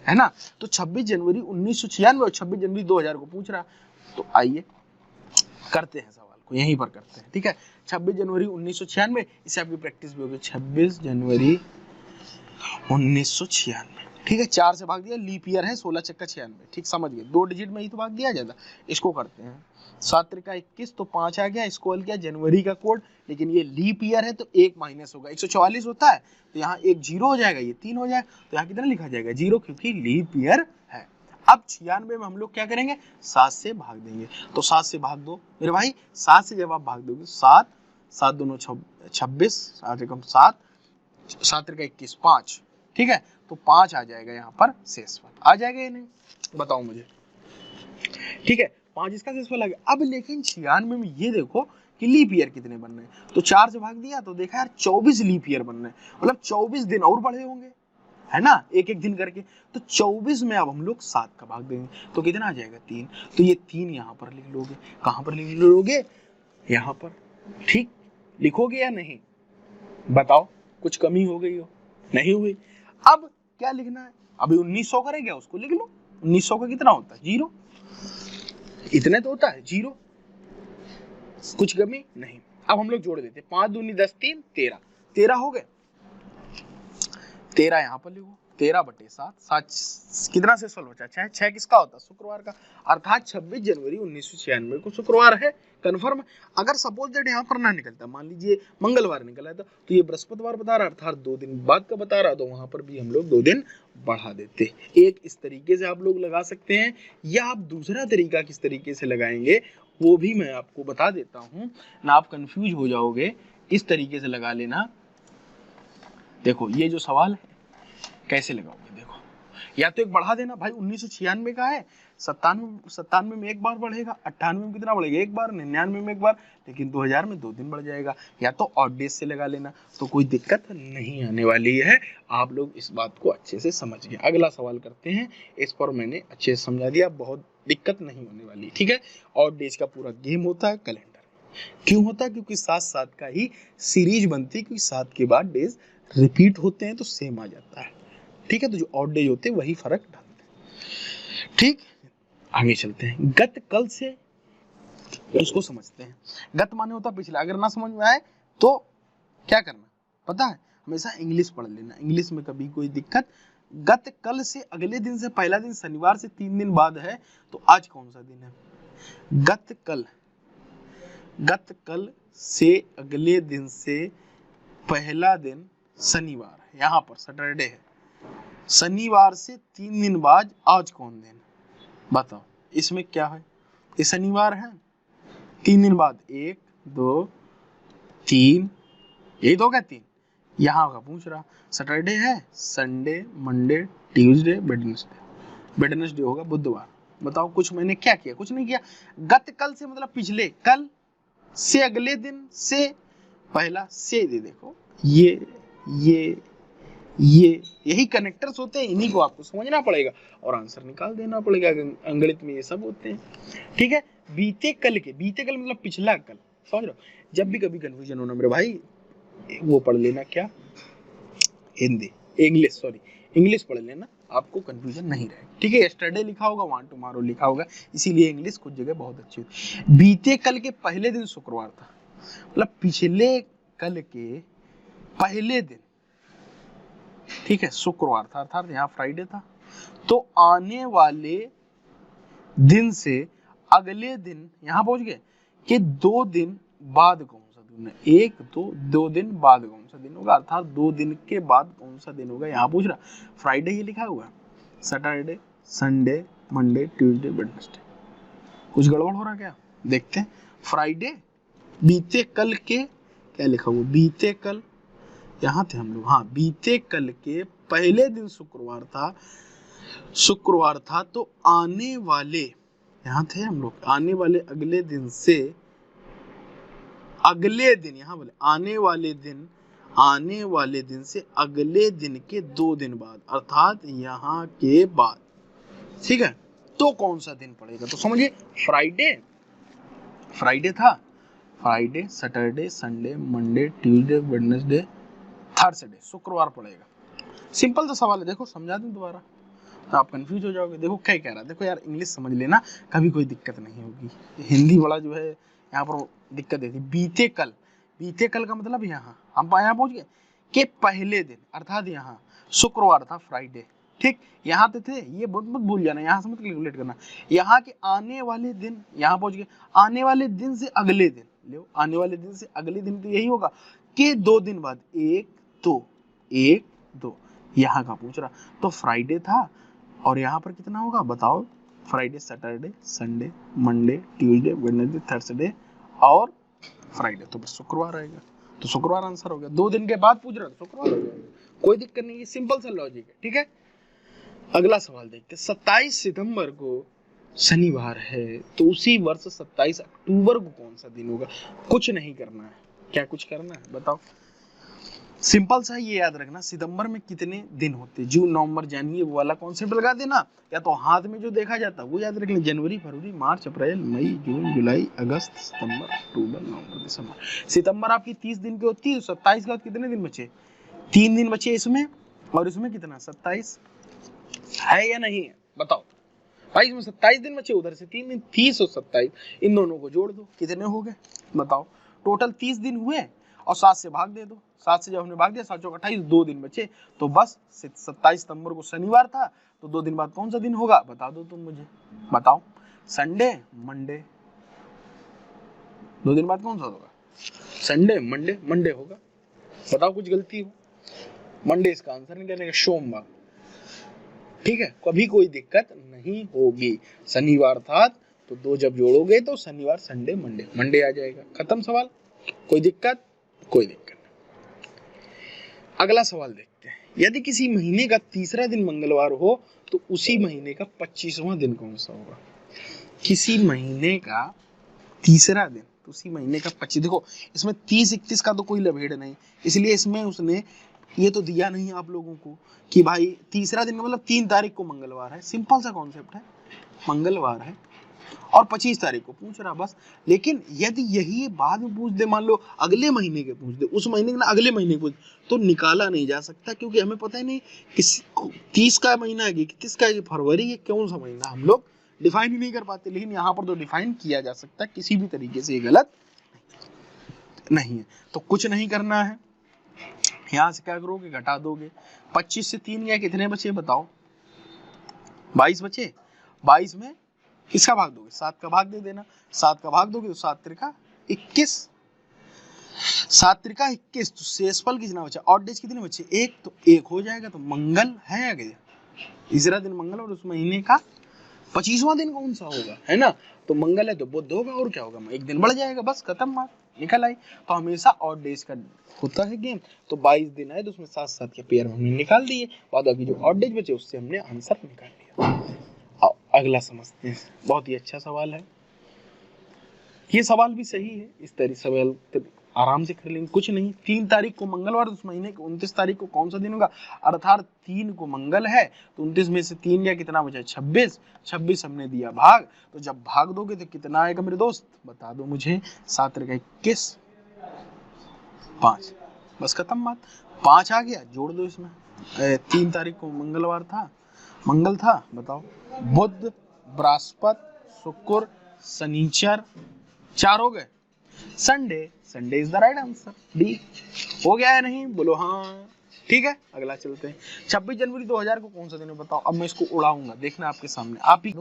है ना? तो 26 जनवरी 1996 और 26 जनवरी 2000 को पूछ रहा। तो आइए करते हैं सवाल को, यहीं पर करते हैं। ठीक है, 26 जनवरी 1996, इससे आपकी प्रैक्टिस भी होगी। 26 जनवरी 1996, ठीक है, 4 से भाग दिया, लीप ईयर है, 16 चक्का 96, ठीक समझ गए, 2 डिजिट में ही तो भाग दिया जाता। इसको करते हैं 7 त्रिका 21, तो 5 आ गया, इसको हल किया जनवरी का कोड, लेकिन ये लीप ईयर है तो 1 माइनस होगा, 144 होता है तो यहाँ 1 जीरो हो जाएगा, ये 3 हो जाएगा, तो यहाँ कितना लिखा जाएगा 0, क्योंकि लीप ईयर है। अब 96 में हम लोग क्या करेंगे, 7 से भाग देंगे, तो 7 से भाग दो मेरे भाई, 7 से जब आप भाग दोगे 7 7 दूनो 26, 7 एकम 7, 7 त्रिका 21, 5, ठीक है, तो 5 आ जाएगा यहाँ पर शेषफल, आ जाएगा या नहीं बताओ मुझे, ठीक है, 5 इसका शेषफल आ गया। अब लेकिन 96 में ये देखो कि लीप ईयर कितने बन रहे हैं, तो 4 से भाग दिया तो देखा यार 24 लीप ईयर बन रहे हैं, मतलब 24 दिन और बढ़े होंगे, है ना, एक एक दिन करके, तो 24 में अब हम लोग 7 का भाग देंगे तो कितना आ जाएगा 3, तो ये 3 यहाँ पर लिख लोगे, कहाँ पर लिख लोगे, यहाँ पर, ठीक, लिखोगे या नहीं बताओ, कुछ कमी हो गई हो, नहीं हुई। अब क्या लिखना है, अभी 1900 करेंगे, उसको लिख लो, 1900 का कितना होता है 0, इतने तो होता है 0, कुछ कमी नहीं। अब हम लोग जोड़ देते, 5 दूनी 10, 3 13, 13 हो गए, 13 यहाँ पर लिखो, 13/7, 7 कितना शेषफल बचा, 6, 6 किसका होता है शुक्रवार का, अर्थात 26 जनवरी 1996 को शुक्रवार है, कंफर्म। अगर सपोज दैट यहाँ पर ना निकलता, मान लीजिए मंगलवार निकला था, तो ये बृहस्पतिवार बता रहा, अर्थात 2 दिन बाद का बता रहा, तो वहां पर भी हम लोग 2 दिन बढ़ा देते। एक इस तरीके से आप लोग लगा सकते हैं, या आप दूसरा तरीका किस तरीके से लगाएंगे वो भी मैं आपको बता देता हूँ ना, आप कंफ्यूज हो जाओगे, इस तरीके से लगा लेना। देखो ये जो सवाल है कैसे लगाओगे, देखो या तो एक बढ़ा देना भाई, 1996 का है, 97 में एक बार बढ़ेगा, 98 में कितना बढ़ेगा एक बार, 99 में एक बार, लेकिन 2000 में 2 दिन बढ़ जाएगा, या तो ऑड डेज से लगा लेना, तो कोई दिक्कत नहीं आने वाली है। आप लोग इस बात को अच्छे से समझ गए। अगला सवाल करते हैं, इस पर मैंने अच्छे से समझा दिया, बहुत दिक्कत नहीं होने वाली, ठीक है। ऑड डेज का पूरा गेम होता है कैलेंडर, क्यों होता है, क्योंकि 7 का ही सीरीज बनती है, क्योंकि 7 के बाद डेज रिपीट होते हैं तो सेम आ जाता है, ठीक है, तो जो ऑड डेज होते हैं वही फर्क डालते हैं, ठीक। आगे चलते हैं, गत कल से उसको समझते हैं। गत माने होता पिछला, अगर ना समझ में आए तो क्या करना पता है, हमेशा इंग्लिश पढ़ लेना, इंग्लिश में कभी कोई दिक्कत। गत कल से अगले दिन से पहला दिन शनिवार से 3 दिन बाद है, तो आज कौन सा दिन है, गत कल से अगले दिन से पहला दिन शनिवार है, यहाँ पर सैटरडे है, शनिवार से 3 दिन बाद आज कौन दिन, बताओ इसमें क्या है, ये शनिवार है, 3 दिन बाद 1 2 3, यही तो क्या 3, यहाँ का पूछ रहा, सैटरडे है, संडे मंडे ट्यूसडे वेडनेसडे होगा बुधवार, बताओ कुछ मैंने क्या किया, कुछ नहीं किया। गत कल से मतलब पिछले, कल से अगले दिन से पहला से दे, देखो ये यही कनेक्टर्स होते हैं, इन्हीं को आपको समझना पड़ेगा और आंसर निकाल देना पड़ेगा, अंग्रेजी में ये सब होते हैं, ठीक है। बीते कल मतलब पिछला कल, समझ रहे हो, जब भी कभी कंफ्यूजन होना मेरे भाई वो पढ़ लेना, क्या इंग्लिश पढ़ लेना, आपको कंफ्यूजन नहीं रहेगा, ठीक है। यस्टरडे लिखा होगा, वांट टुमारो लिखा होगा, इसीलिए इंग्लिश कुछ जगह बहुत अच्छी होती है। बीते कल के पहले दिन शुक्रवार था, मतलब पिछले कल के पहले दिन, ठीक है, शुक्रवार था, अर्थात यहाँ फ्राइडे था, तो आने वाले दिन से अगले दिन यहाँ पहुंच गए कि 2 दिन बाद कौन सा दिन है, 1 2 दिन बाद कौन सा दिन होगा, अर्थात 2 दिन के बाद कौन सा दिन होगा, यहाँ पूछ रहा, फ्राइडे ही लिखा हुआ, Saturday Sunday Monday Tuesday Wednesday, कुछ गड़बड़ हो रहा क्या, देखते हैं। फ्राइडे बीते कल के, क्या लिखा हुआ, बीते कल, यहाँ थे हम लोग, हाँ, बीते कल के पहले दिन शुक्रवार था, तो आने वाले, यहाँ थे हम लोग, आने वाले अगले दिन से अगले दिन, यहाँ बोले आने वाले दिन से अगले दिन के 2 दिन बाद, अर्थात यहाँ के बाद, ठीक है, तो कौन सा दिन पड़ेगा, तो समझिए फ्राइडे था, Friday Saturday Sunday Monday Tuesday Wednesday Thursday, शुक्रवार पड़ेगा। सिंपल तो सवाल है, देखो समझा दूं दोबारा, तो आप कंफ्यूज हो जाओगे। देखो क्या कह रहा है, देखो यार इंग्लिश समझ लेना, कभी कोई दिक्कत नहीं होगी, हिंदी बड़ा जो है यहाँ पर दिक्कत देती। बीते कल का मतलब यहाँ हम यहाँ पहुंच गए कि पहले दिन, अर्थात यहाँ शुक्रवार था फ्राइडे, ठीक, यहाँ पे थे, ये बहुत मत भूल जाना, यहाँ से मत कैलकुलेट करना। यहाँ के आने वाले दिन, यहाँ पहुंच गए, आने वाले दिन से अगले दिन, लो आने वाले दिन से अगले दिन तो यही होगा कि 2 दिन बाद, 1 2 1 2, यहाँ का पूछ रहा, तो फ्राइडे था और यहाँ पर कितना होगा बताओ, Friday Saturday Sunday Monday Tuesday Wednesday Thursday और फ्राइडे, तो बस शुक्रवार आएगा, तो शुक्रवार आंसर हो गया। 2 दिन के बाद पूछ रहा तो शुक्रवार हो गया, कोई दिक्कत नहीं है, सिंपल सा लॉजिक है, ठीक है। अगला सवाल देखते हैं, 27 सितंबर को शनिवार है तो उसी वर्ष 27 अक्टूबर को कौन सा दिन होगा। कुछ नहीं करना है, क्या कुछ करना है बताओ, सिंपल सा ये याद रखना, सितंबर में कितने दिन होते हैं, जून नवंबर जनवरी वो वाला कॉन्सेप्ट लगा देना, या तो हाथ में जो देखा जाता है वो याद रख लें, जनवरी फरवरी मार्च अप्रैल मई जून जुलाई अगस्त सितंबर अक्टूबर नवंबर दिसंबर। सितंबर आपकी 30 दिन की होती है, 27 के बाद कितने दिन बचे, 3 दिन बचे इसमें, और इसमें कितना 27 है या नहीं है बताओ भाई, इसमें 27 दिन बचे, उधर से 3 दिन, 30 और 27, इन दोनों को जोड़ दो, कितने हो गए बताओ, टोटल 30 दिन हुए, और 7 से भाग दे दो, 7 से जब हमने भाग दिया 7 चौक 28, 2 दिन बचे, तो बस 27 सितंबर को शनिवार था, तो 2 दिन बाद कौन सा दिन होगा बता दो तुम मुझे, बताओ, संडे मंडे, 2 दिन बाद कौन सा होगा, संडे मंडे, मंडे होगा, बताओ कुछ गलती हो, मंडे इसका आंसर निकलेगा, सोमवार, ठीक है, कभी कोई दिक्कत नहीं होगी, शनिवार था तो 2 जब जोड़ोगे तो शनिवार संडे मंडे, मंडे आ जाएगा, खत्म सवाल, कोई दिक्कत, कोई दिक्कत। अगला सवाल देखते हैं, यदि किसी महीने का तीसरा दिन मंगलवार हो तो उसी महीने का 25वां दिन कौन सा होगा। किसी महीने का तीसरा दिन तो उसी महीने का 25, देखो इसमें 30-31 का तो कोई लभेड़ नहीं, इसलिए इसमें उसने ये तो दिया नहीं आप लोगों को कि भाई तीसरा दिन मतलब 3 तारीख को मंगलवार है, सिंपल सा कॉन्सेप्ट है, मंगलवार है और 25 तारीख को पूछ रहा बस। लेकिन यदि यही बाद में पूछ दे, मान लो अगले महीने के पूछ दे, उस महीने ना अगले महीने पूछ, तो निकाला नहीं जा सकता, क्योंकि हमें पता ही नहीं किस 30 का महीना है कि 31 का है, फरवरी ये कौन सा महीना, हम लोग डिफाइन ही नहीं कर पाते, लेकिन यहाँ पर तो डिफाइन किया जा सकता है, किसी भी तरीके से ये गलत नहीं है, तो कुछ नहीं करना है, यहाँ से क्या करोगे घटा दोगे, 25 से 3 गए कितने बचे बताओ, 22 बचे, 22 में किसका भाग दोगे, 7 का भाग दे देना, 7 का भाग दोगे तो 7 त्रिका 21, 7 त्रिका 21, तो शेषफल कितना बचा, ऑड डेज कितने बचे, 1, तो 1 हो जाएगा, तो मंगल है आगे, तीसरा दिन मंगल और उस महीने का 25वां दिन कौन सा होगा, है ना, तो मंगल है तो बुध होगा, और क्या होगा, 1 दिन बढ़ जाएगा, बस खत्म बात, निकल आई। तो हमेशा ऑड डेज का होता है गेम, तो 22 दिन आए तो उसमें 7-7 के पेयर हमने निकाल दिए, बाद बाकी जो ऑड डेज बचे उससे हमने आंसर निकाल लिया। अगला समझते हैं, बहुत ही अच्छा सवाल है, ये सवाल भी सही है, इस तरह सवाल आराम से कर लेंगे, कुछ नहीं, 3 तारीख को मंगलवार, उस महीने के 29 तारीख को कौन सा दिन होगा, अर्थात 3 को मंगल है, तो 29 में से 3 या कितना बचा 26, 26 हमने दिया भाग, तो जब भाग दोगे तो कितना आएगा मेरे दोस्त बता दो मुझे, 7 त्रिका 21, 5, बस खत्म बात, 5 आ गया, जोड़ दो इसमें, 3 तारीख को मंगलवार था, मंगल था, बताओ, बुध बृहस्पति शुक्र शनिचर, 4 हो गए, Sunday, Sunday is the right answer, D हो गया है नहीं, बोलो हाँ, ठीक है। अगला चलते हैं, 26 जनवरी 2000 को कौन सा दिन है बताओ, अब मैं इसको उड़ाऊंगा, देखना आपके सामने, आप ही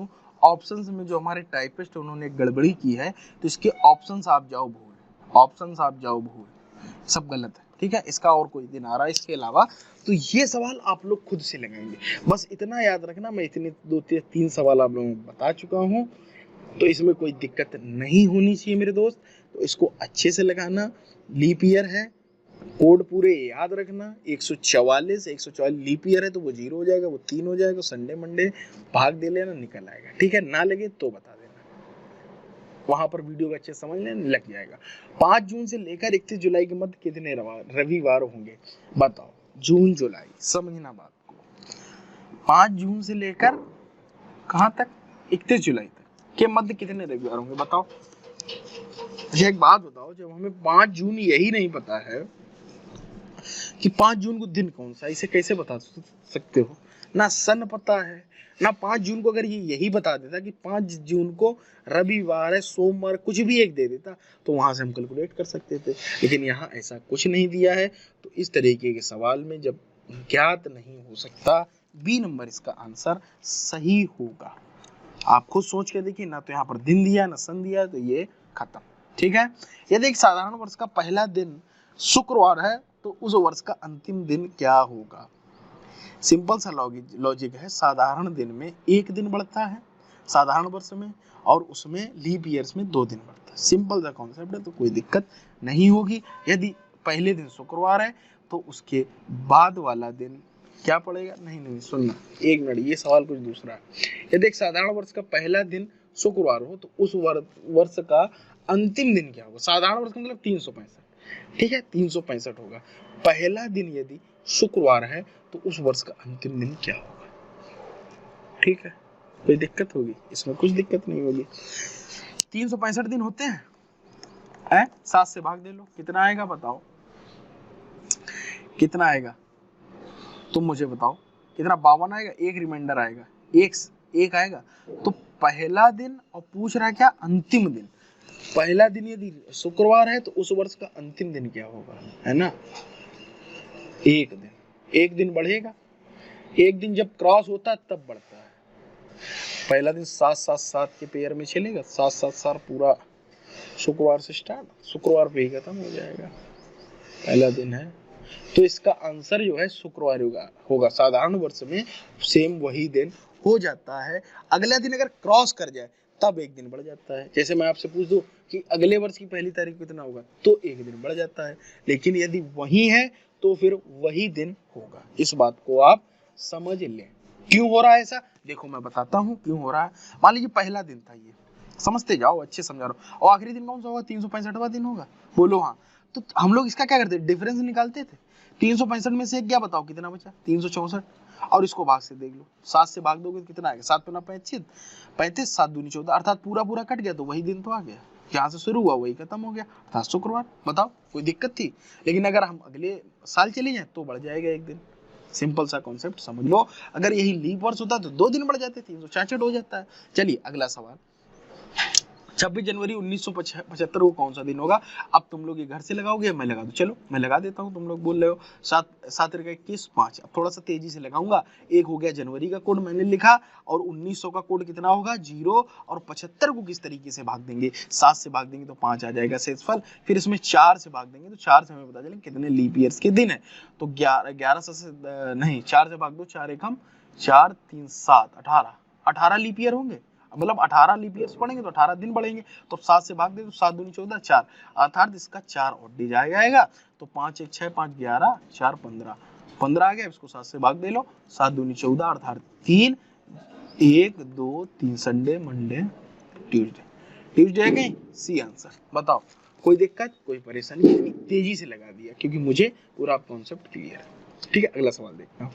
ऑप्शंस में जो हमारे टाइपिस्ट है उन्होंने गड़बड़ी की है, तो इसके ऑप्शंस आप जाओ भूल, ऑप्शंस आप जाओ भूल, सब गलत है, ठीक है, इसका और कोई दिन आ रहा है इसके अलावा, तो ये सवाल आप लोग खुद से लगाएंगे, बस इतना याद रखना, मैं इतने 2-3 सवाल आप लोगों को बता चुका हूँ, तो इसमें कोई दिक्कत नहीं होनी चाहिए मेरे दोस्त, तो इसको अच्छे से लगाना, लीप ईयर है, कोड पूरे याद रखना, 144 लीप ईयर है तो वो 0 हो जाएगा, वो 3 हो जाएगा, संडे मंडे भाग दे लेना, निकल आएगा, ठीक है, ना लगे तो बता देना, वहां पर वीडियो को अच्छे समझ लेना, लग जाएगा। 5 जून से लेकर 31 जुलाई के मध्य कितने रविवार होंगे बताओ, जून जुलाई, समझना बात को, 5 जून से लेकर कहां तक 31 जुलाई तक के मध्य कितने रविवार होंगे बताओ। अच्छा एक बात बताओ, जब हमें 5 जून यही नहीं पता है कि 5 जून को दिन कौन सा, इसे कैसे बता सकते हो, ना सन पता है ना 5 जून को, अगर ये यही बता देता कि 5 जून को रविवार है, सोमवार, कुछ भी एक दे देता तो वहां से हम कैलकुलेट कर सकते थे, लेकिन यहाँ ऐसा कुछ नहीं दिया है, तो इस तरीके के सवाल में जब ज्ञात नहीं हो सकता बी नंबर इसका आंसर सही होगा। आप खुद सोच के देखिए, ना तो यहाँ पर दिन दिया ना सन दिया, तो ये खत्म। ठीक है, यदि एक साधारण वर्ष का पहला दिन शुक्रवार है तो उस वर्ष का अंतिम दिन क्या होगा। सिंपल सा लॉजिक है, साधारण दिन में एक दिन बढ़ता है साधारण वर्ष में, और उसमें लीप ईयर्स में 2 दिन बढ़ता है। सिंपल सा कॉन्सेप्ट है, तो कोई दिक्कत नहीं होगी। यदि पहले दिन शुक्रवार है तो उसके बाद वाला दिन क्या पड़ेगा। नहीं सुनना, एक मिनट, ये सवाल कुछ दूसरा है। यदि एक साधारण वर्ष का पहला दिन शुक्रवार हो तो उस वर्ष का अंतिम दिन क्या होगा। साधारण वर्ष का मतलब 365, ठीक है, 365 होगा। पहला दिन यदि शुक्रवार है तो उस वर्ष का अंतिम दिन क्या होगा। ठीक है, कोई दिक्कत होगी इसमें? कुछ दिक्कत नहीं होगी। 365 दिन होते हैं, 7 से भाग दे लो, कितना आएगा बताओ, कितना आएगा तुम मुझे बताओ, कितना? 52 आएगा, एक रिमाइंडर आएगा, एक आएगा। तो पहला दिन, और पूछ रहा है क्या, अंतिम दिन। पहला दिन यदि शुक्रवार है तो उस वर्ष का अंतिम दिन क्या होगा, है ना, एक दिन बढ़ेगा। एक दिन जब क्रॉस होता है तब बढ़ता है। पहला दिन 7 के पेयर में चलेगा, 7 पूरा शुक्रवार से स्टार्ट, शुक्रवार पे ही खत्म हो जाएगा। पहला दिन है तो इसका आंसर जो है शुक्रवार होगा। साधारण वर्ष में सेम वही दिन हो जाता है। अगला दिन अगर क्रॉस कर जाए तब एक दिन बढ़ जाता है। जैसे मैं आपसे पूछ दूं कि अगले वर्ष की पहली तारीख कितना होगा, तो एक दिन बढ़ जाता है। लेकिन यदि वही है तो फिर वही दिन होगा। इस बात को आप समझ लें। क्यों हो रहा है ऐसा, देखो मैं बताता हूँ क्यों हो रहा है। मान लीजिए पहला दिन था, ये समझते जाओ, अच्छे समझा रहा हूँ। और आखिरी दिन कौन सा होगा, 365वां दिन होगा, बोलो हाँ। तो हम लोग इसका क्या करते, डिफरेंस निकालते थे। 365 में से क्या बताओ कितना बचा, 364। और इसको भाग से देख लो, 7 से भाग दोगे तो कितना आएगा, 7 × 5 = 35, 7 दूनी 14, अर्थात पूरा कट गया, तो वही दिन तो आ गया। यहाँ से शुरू हुआ वही खत्म हो गया, अर्थात शुक्रवार। बताओ कोई दिक्कत थी। लेकिन अगर हम अगले साल चले जाए तो बढ़ जाएगा एक दिन। सिंपल सा कॉन्सेप्ट समझ लो। अगर यही लीप वर्ष होता तो 2 दिन बढ़ जाते, 366 हो जाता है। चलिए अगला सवाल, 26 जनवरी 1975 को कौन सा दिन होगा। अब तुम लोग ये घर से लगाओगे, मैं लगा दूं, चलो मैं लगा देता हूँ। तुम लोग बोल रहे हो 7 × 21 = 5। अब थोड़ा सा तेजी से लगाऊंगा। एक हो गया जनवरी का कोड मैंने लिखा, और 1900 का कोड कितना होगा 0, और 75 को किस तरीके से भाग देंगे, 7 से भाग देंगे तो 5 आ जाएगा शेषफल। फिर इसमें 4 से भाग देंगे तो 4 से हमें पता चलेगा कितने लीप ईयर्स के दिन है। तो 1100 से नहीं, 4 से भाग दो, 4 × 1 = 4, 3 × 7 = 18 लीप ईयर होंगे। मतलब 18 लीप ईयर्स पढ़ेंगे तो 18 दिन बढ़ेंगे। तो 7 से भाग दे तो 7 दूनी 14, 4, अर्थात इसका 4 और डी जाएगा। तो 5 × 1 = 6, 5 × 11 = 4, 15 आ गया। इसको 7 से भाग दे लो, 7 दूनी 14, अर्थात 3, 1, 2, 3 संडे, मंडे, ट्यूसडे है कहीं, सी आंसर। बताओ कोई दिक्कत, कोई परेशानी? इतनी तेजी से लगा दिया क्योंकि मुझे पूरा कॉन्सेप्ट क्लियर है। ठीक है, अगला सवाल देखता हूँ।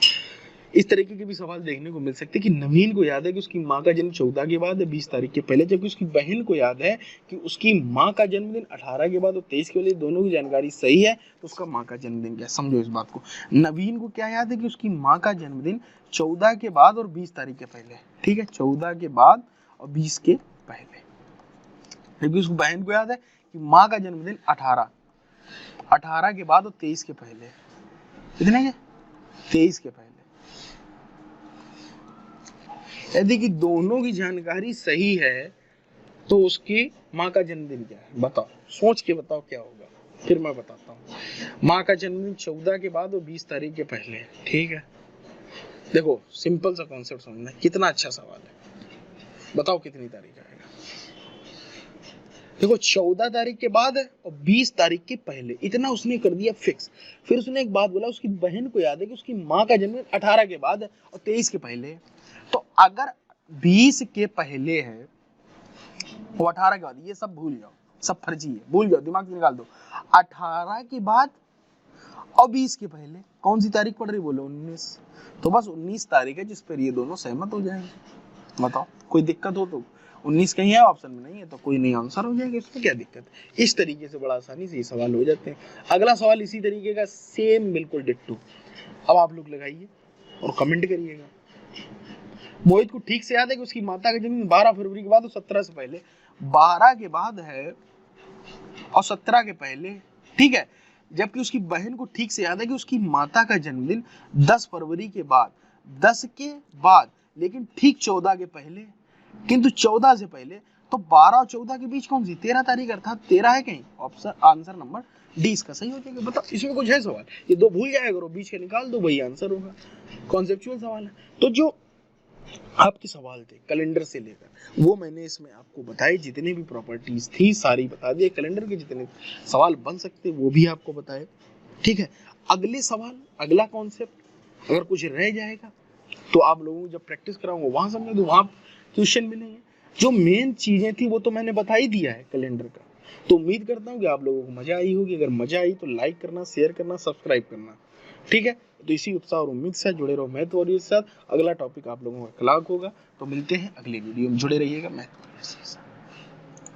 इस तरीके के भी सवाल देखने को मिल सकते हैं कि नवीन को याद है कि उसकी माँ का जन्म 14 के बाद है 20 तारीख के पहले, जबकि उसकी बहन को याद है कि उसकी माँ का जन्मदिन 18 के बाद और 23 के पहले। दोनों की जानकारी सही है, तो उसका माँ का जन्मदिन क्या, समझो इस बात को। नवीन को क्या याद है कि उसकी माँ का जन्मदिन 14 के बाद और 20 तारीख के पहले। ठीक है, 14 के बाद और 20 के पहले। जबकि उसकी बहन को याद है कि माँ का जन्मदिन 18 के बाद और 23 के पहले। कितने के, 23 के पहले। यदि कि दोनों की जानकारी सही है तो उसकी माँ का जन्मदिन क्या है, बताओ, सोच के बताओ क्या होगा, फिर मैं बताता हूँ। माँ का जन्मदिन 14 के बाद और 20 तारीख के पहले। ठीक है, देखो सिंपल सा कॉन्सेप्ट समझना, कितना अच्छा सवाल है। बताओ कितनी तारीख आएगा। देखो 14 तारीख के बाद है और 20 तारीख के पहले, इतना उसने कर दिया फिक्स। फिर उसने एक बात बोला, उसकी बहन को याद है कि उसकी माँ का जन्मदिन 18 के बाद है और 23 के पहले है। तो अगर 20 के पहले है और 18 के बाद, ये सब भूल जाओ, सब फर्जी है, भूल जाओ, दिमाग से निकाल दो। 18 के बाद और 20 के पहले कौन सी तारीख पड़ रही, बोलो 19। तो बस 19 तारीख है जिस पर ये दोनों सहमत हो जाएंगे। बताओ कोई दिक्कत हो तो, 19 कहीं है ऑप्शन में, नहीं है तो कोई नहीं आंसर हो जाएगा, इसमें क्या दिक्कत। इस तरीके से बड़ा आसानी से ये सवाल हो जाते हैं। अगला सवाल इसी तरीके का, सेम बिल्कुल डिट्टो। अब आप लोग लगाइए और कमेंट करिएगा। मोहित को ठीक से याद है कि उसकी माता का जन्म 12 फरवरी के बाद और 17 से पहले। 12 के बाद है और 17 के पहले, ठीक है। जबकि उसकी बहन को ठीक से याद है कि उसकी माता का जन्मदिन 10 फरवरी के बाद, 10 के बाद, लेकिन ठीक 14 के पहले, किंतु 14 से पहले। तो 12 और 14 के बीच कौन सी 13 तारीख, अर्थात 13 है कहीं। ऑप्शन आंसर नंबर डी इसका सही हो जाएगा। बताओ इसमें कुछ है सवाल? ये दो भूल जाया करो, बीच के निकाल दो, वही आंसर होगा। कॉन्सेप्चुअल सवाल है। तो जो आपके सवाल थे कैलेंडर से लेकर, वो मैंने इसमें आपको बताए, जितने भी प्रॉपर्टीज थी सारी बता दिए। कैलेंडर के जितने सवाल बन सकते वो भी आपको बताए। ठीक है, अगले सवाल, अगला कॉन्सेप्ट अगर कुछ रह जाएगा तो आप लोगों को जब प्रैक्टिस कराऊंगा वहां समझा दो, वहां क्वेश्चन मिलेंगे। जो मेन चीजें थी वो तो मैंने बता ही दिया है कैलेंडर का। तो उम्मीद करता हूँ कि आप लोगों को मजा आई होगी। अगर मजा आई तो लाइक करना, शेयर करना, सब्सक्राइब करना। ठीक है, तो इसी उत्साह और उम्मीद से जुड़े रहो मैथ वॉरियर्स के साथ। अगला टॉपिक आप लोगों का क्लास होगा, तो मिलते हैं अगली वीडियो में। जुड़े रहिएगा मैथ वॉरियर्स के साथ।